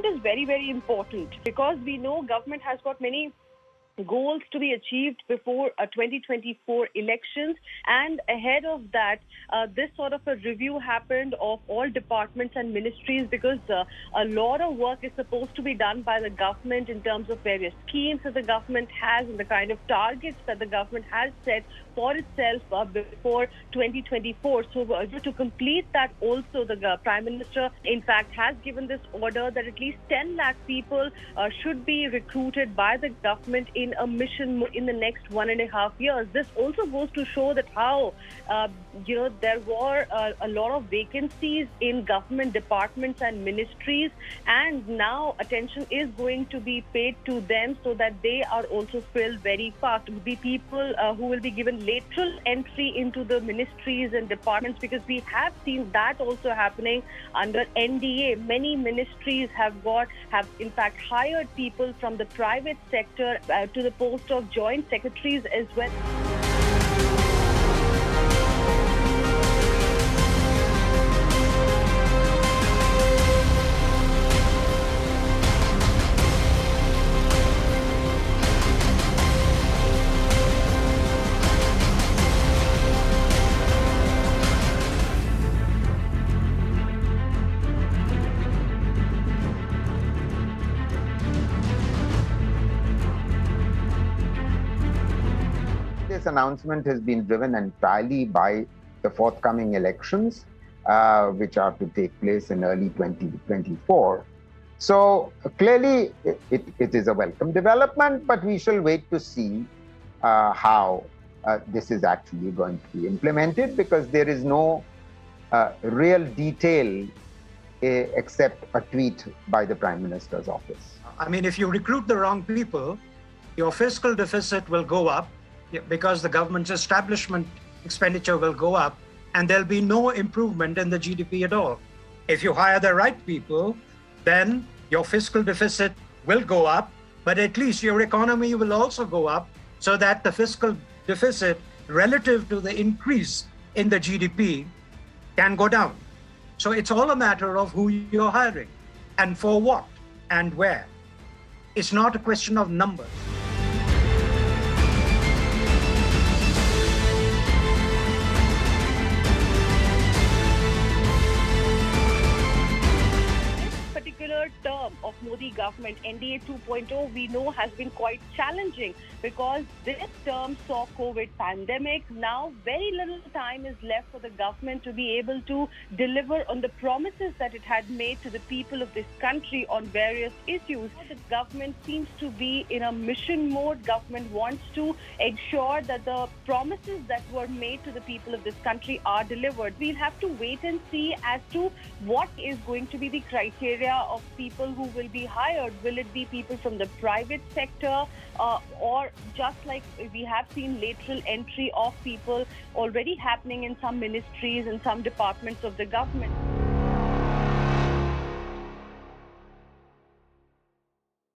recruitment is very, very important because we know government has got many goals to be achieved before 2024 elections, and ahead of that this sort of a review happened of all departments and ministries, because a lot of work is supposed to be done by the government in terms of various schemes that the government has and the kind of targets that the government has set for itself before 2024. So to complete that also, the Prime Minister in fact has given this order that at least 10 lakh people should be recruited by the government in a mission in the next 1.5 years. This also goes to show that how there were a lot of vacancies in government departments and ministries, and now attention is going to be paid to them so that they are also filled very fast. The people who will be given lateral entry into the ministries and departments, because we have seen that also happening under NDA. Many ministries have in fact hired people from the private sector to the post of joint secretaries as well. This announcement has been driven entirely by the forthcoming elections, which are to take place in early 2024. So clearly, it is a welcome development, but we shall wait to see how this is actually going to be implemented, because there is no real detail except a tweet by the Prime Minister's office. I mean, if you recruit the wrong people, your fiscal deficit will go up, because the government's establishment expenditure will go up, and there'll be no improvement in the GDP at all. If you hire the right people, then your fiscal deficit will go up, but at least your economy will also go up, so that the fiscal deficit relative to the increase in the GDP can go down. So it's all a matter of who you're hiring and for what and where. It's not a question of numbers. Term of Modi government, NDA 2.0, we know has been quite challenging, because this term saw COVID pandemic. Now very little time is left for the government to be able to deliver on the promises that it had made to the people of this country on various issues. The government seems to be in a mission mode. Government wants to ensure that the promises that were made to the people of this country are delivered. We'll have to wait and see as to what is going to be the criteria of people who will be hired. Will it be people from the private sector, or just like we have seen lateral entry of people already happening in some ministries and some departments of the government?